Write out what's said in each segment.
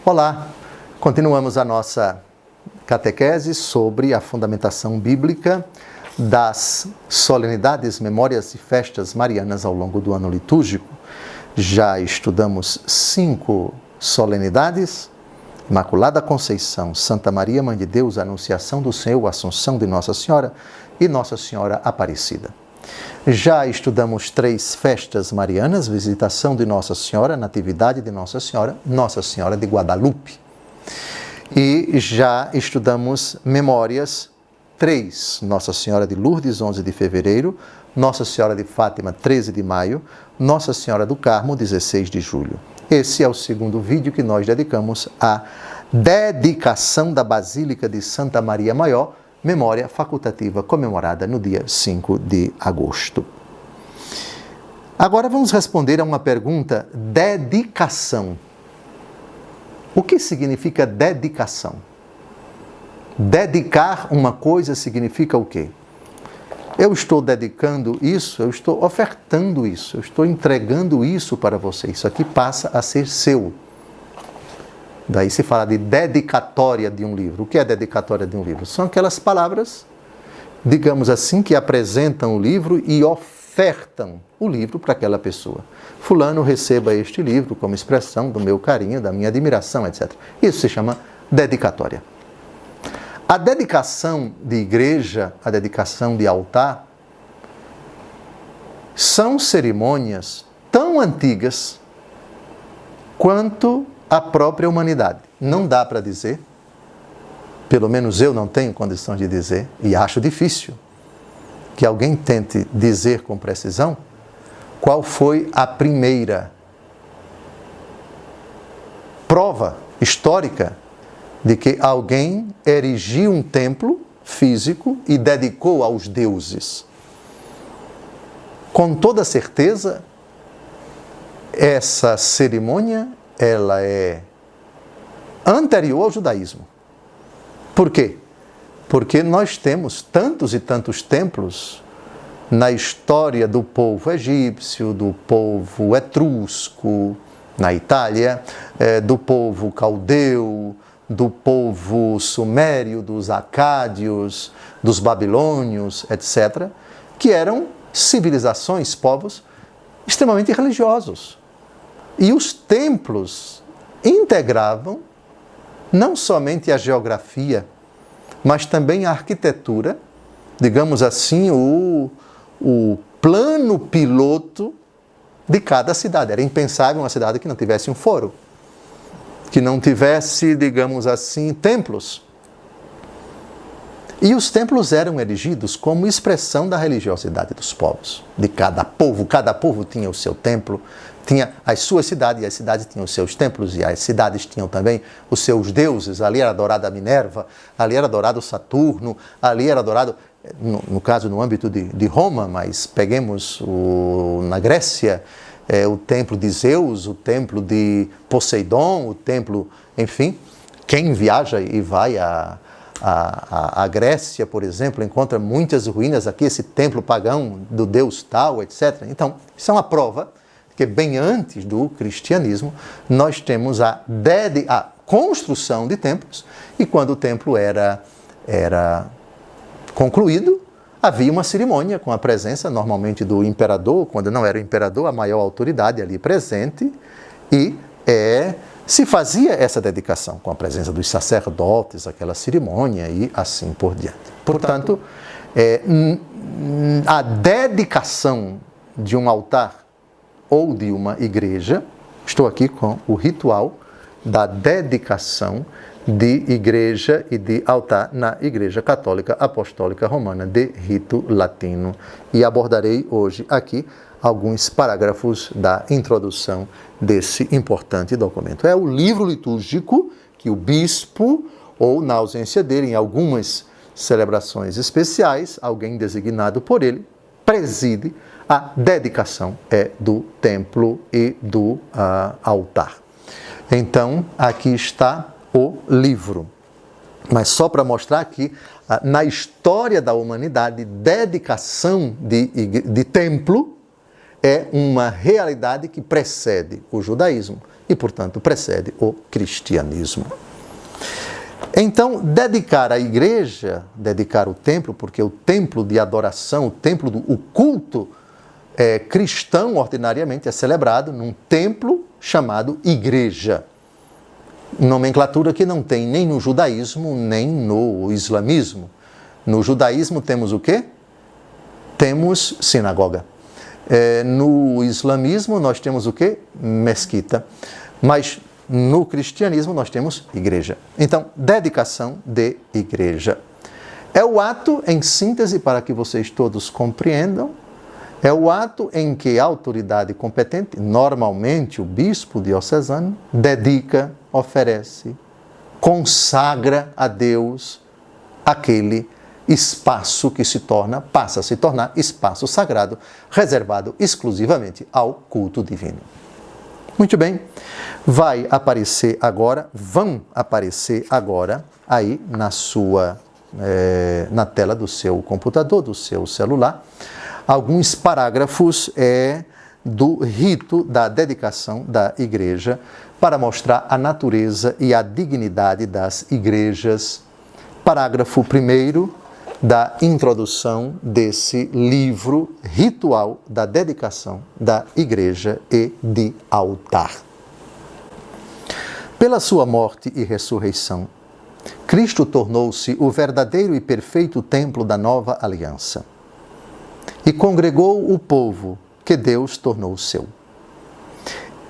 Olá, continuamos a nossa catequese sobre a fundamentação bíblica das solenidades, memórias e festas marianas ao longo do ano litúrgico. Já estudamos 5 solenidades: Imaculada Conceição, Santa Maria, Mãe de Deus, Anunciação do Senhor, Assunção de Nossa Senhora e Nossa Senhora Aparecida. Já estudamos 3 festas marianas: Visitação de Nossa Senhora, Natividade de Nossa Senhora, Nossa Senhora de Guadalupe. E já estudamos memórias: 3, Nossa Senhora de Lourdes, 11 de fevereiro, Nossa Senhora de Fátima, 13 de maio, Nossa Senhora do Carmo, 16 de julho. Esse é o segundo vídeo que nós dedicamos à dedicação da Basílica de Santa Maria Maior, memória facultativa comemorada no dia 5 de agosto. Agora vamos responder a uma pergunta: dedicação. O que significa dedicação? Dedicar uma coisa significa o quê? Eu estou dedicando isso, eu estou ofertando isso, eu estou entregando isso para você. Isso aqui passa a ser seu. Daí se fala de dedicatória de um livro. O que é dedicatória de um livro? São aquelas palavras, digamos assim, que apresentam o livro e ofertam o livro para aquela pessoa. Fulano, receba este livro como expressão do meu carinho, da minha admiração, etc. Isso se chama dedicatória. A dedicação de igreja, a dedicação de altar, são cerimônias tão antigas quanto a própria humanidade. Não dá para dizer, pelo menos eu não tenho condição de dizer, e acho difícil que alguém tente dizer com precisão qual foi a primeira prova histórica de que alguém erigiu um templo físico e dedicou aos deuses. Com toda certeza, essa cerimônia ela é anterior ao judaísmo. Por quê? Porque nós temos tantos e tantos templos na história do povo egípcio, do povo etrusco, na Itália, do povo caldeu, do povo sumério, dos acádios, dos babilônios, etc., que eram civilizações, povos extremamente religiosos. E os templos integravam não somente a geografia, mas também a arquitetura, digamos assim, o plano piloto de cada cidade. Era impensável uma cidade que não tivesse um foro, que não tivesse, digamos assim, templos. E os templos eram erigidos como expressão da religiosidade dos povos, de cada povo. Cada povo tinha o seu templo, tinha as suas cidades, e as cidades tinham os seus templos, e as cidades tinham também os seus deuses. Ali era adorada a Minerva, ali era adorado Saturno, ali era adorado, no caso, no âmbito de Roma, mas peguemos na Grécia, o templo de Zeus, o templo de Poseidon, o templo, enfim. Quem viaja e vai à Grécia, por exemplo, encontra muitas ruínas aqui, esse templo pagão do deus tal, etc. Então, isso é uma prova que bem antes do cristianismo nós temos a construção de templos, e quando o templo era concluído, havia uma cerimônia com a presença normalmente do imperador, quando não era o imperador, a maior autoridade ali presente, e se fazia essa dedicação com a presença dos sacerdotes, aquela cerimônia e assim por diante. Portanto, a dedicação de um altar ou de uma igreja, estou aqui com o ritual da dedicação de igreja e de altar na Igreja Católica Apostólica Romana de rito latino. E abordarei hoje aqui alguns parágrafos da introdução desse importante documento. É o livro litúrgico que o bispo, ou na ausência dele, em algumas celebrações especiais, alguém designado por ele, preside a dedicação do templo e do altar. Então, aqui está o livro. Mas só para mostrar que, na história da humanidade, dedicação de templo é uma realidade que precede o judaísmo e, portanto, precede o cristianismo. Então, dedicar a igreja, dedicar o templo, porque o templo de adoração, o culto cristão, ordinariamente, é celebrado num templo chamado igreja. Nomenclatura que não tem nem no judaísmo, nem no islamismo. No judaísmo temos o quê? Temos sinagoga. No islamismo nós temos o quê? Mesquita. Mas no cristianismo nós temos igreja. Então, dedicação de igreja. É o ato, em síntese, para que vocês todos compreendam, é o ato em que a autoridade competente, normalmente o bispo diocesano, dedica, oferece, consagra a Deus aquele espaço que passa a se tornar espaço sagrado, reservado exclusivamente ao culto divino. Muito bem, vão aparecer agora aí na tela do seu computador, do seu celular, alguns parágrafos do rito da dedicação da igreja para mostrar a natureza e a dignidade das igrejas. Parágrafo 1º da introdução desse livro ritual da dedicação da igreja e de altar. Pela sua morte e ressurreição, Cristo tornou-se o verdadeiro e perfeito templo da nova aliança e congregou o povo que Deus tornou seu.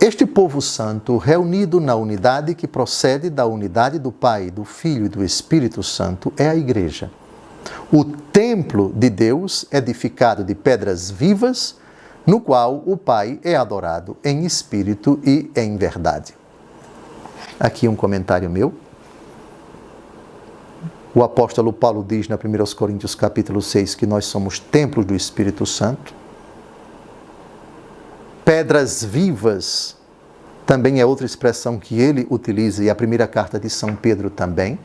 Este povo santo, reunido na unidade que procede da unidade do Pai, do Filho e do Espírito Santo, é a igreja. O templo de Deus, edificado de pedras vivas, no qual o Pai é adorado em espírito e em verdade. Aqui um comentário meu. O apóstolo Paulo diz na 1 Coríntios capítulo 6 que nós somos templos do Espírito Santo. Pedras vivas também é outra expressão que ele utiliza, e a primeira carta de São Pedro também.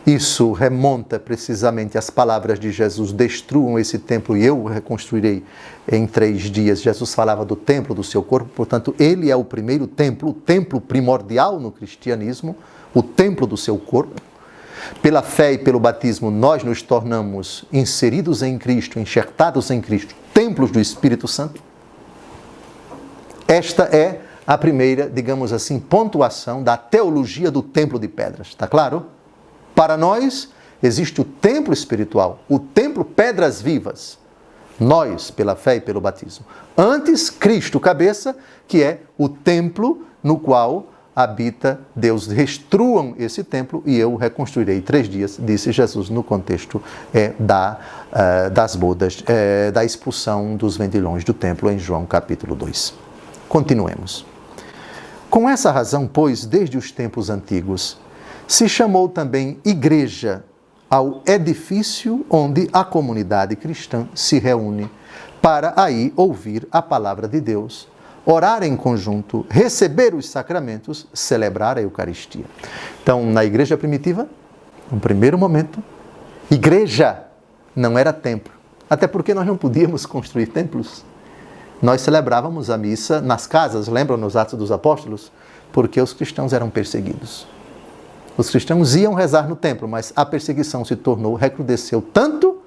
Isso remonta precisamente às palavras de Jesus: destruam esse templo e eu o reconstruirei em 3 dias. Jesus falava do templo do seu corpo, portanto, ele é o primeiro templo, o templo primordial no cristianismo, o templo do seu corpo. Pela fé e pelo batismo, nós nos tornamos inseridos em Cristo, enxertados em Cristo, templos do Espírito Santo. Esta é a primeira, digamos assim, pontuação da teologia do templo de pedras. Está claro? Para nós, existe o templo espiritual, o templo pedras vivas. Nós, pela fé e pelo batismo. Antes, Cristo, cabeça, que é o templo no qual habita Deus. Destruam esse templo e eu o reconstruirei em 3 dias, disse Jesus no contexto das bodas, da expulsão dos vendilhões do templo em João capítulo 2. Continuemos. Com essa razão, pois, desde os tempos antigos, se chamou também igreja ao edifício onde a comunidade cristã se reúne para aí ouvir a palavra de Deus, orar em conjunto, receber os sacramentos, celebrar a Eucaristia. Então, na igreja primitiva, no primeiro momento, igreja não era templo, até porque nós não podíamos construir templos. Nós celebrávamos a missa nas casas, lembram nos Atos dos Apóstolos? Porque os cristãos eram perseguidos. Os cristãos iam rezar no templo, mas a perseguição recrudesceu tanto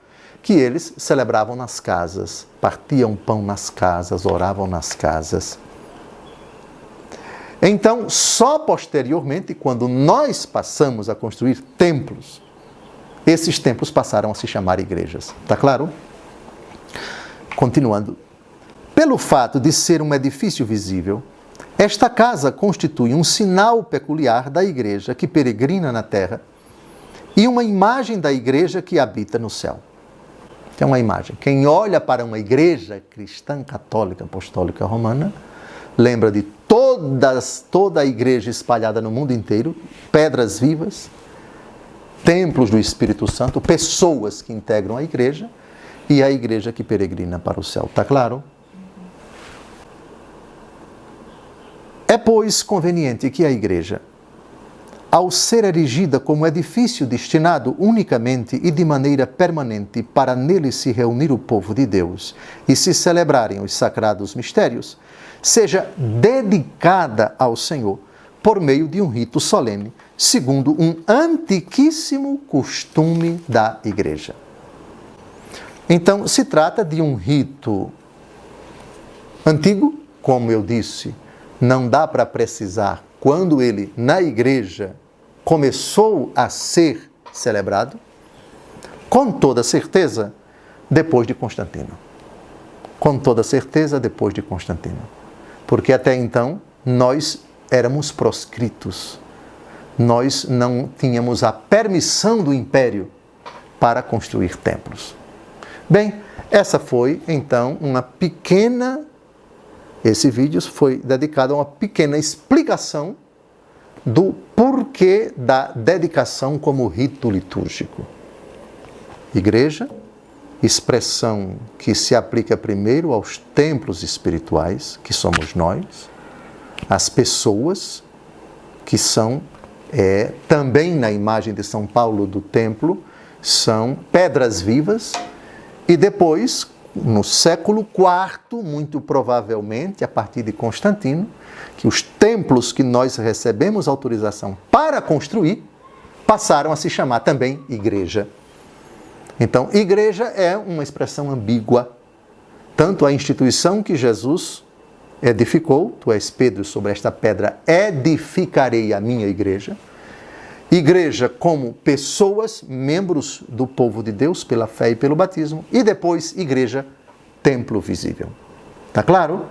que eles celebravam nas casas, partiam pão nas casas, oravam nas casas. Então, só posteriormente, quando nós passamos a construir templos, esses templos passaram a se chamar igrejas. Está claro? Continuando. Pelo fato de ser um edifício visível, esta casa constitui um sinal peculiar da igreja que peregrina na terra e uma imagem da igreja que habita no céu. É uma imagem. Quem olha para uma igreja cristã, católica, apostólica, romana, lembra de toda a igreja espalhada no mundo inteiro, pedras vivas, templos do Espírito Santo, pessoas que integram a igreja e a igreja que peregrina para o céu. Está claro? É, pois, conveniente que a igreja, ao ser erigida como edifício destinado unicamente e de maneira permanente para nele se reunir o povo de Deus e se celebrarem os sagrados mistérios, seja dedicada ao Senhor por meio de um rito solene, segundo um antiquíssimo costume da Igreja. Então, se trata de um rito antigo, como eu disse, não dá para precisar quando ele, na Igreja, começou a ser celebrado, com toda certeza, depois de Constantino. Com toda certeza, depois de Constantino. Porque até então, nós éramos proscritos. Nós não tínhamos a permissão do Império para construir templos. Bem, essa foi, então, esse vídeo foi dedicado a uma pequena explicação do porquê da dedicação como rito litúrgico. Igreja, expressão que se aplica primeiro aos templos espirituais, que somos nós, as pessoas, que são também na imagem de São Paulo do templo, são pedras vivas, e depois, no século IV, muito provavelmente, a partir de Constantino, que os templos que nós recebemos autorização para construir passaram a se chamar também igreja. Então, igreja é uma expressão ambígua. Tanto a instituição que Jesus edificou, tu és Pedro, sobre esta pedra edificarei a minha igreja. Igreja como pessoas, membros do povo de Deus, pela fé e pelo batismo. E depois, igreja, templo visível. Tá claro?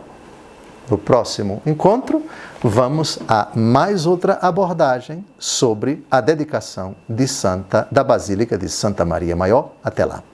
No próximo encontro, vamos a mais outra abordagem sobre a dedicação da Basílica de Santa Maria Maior. Até lá.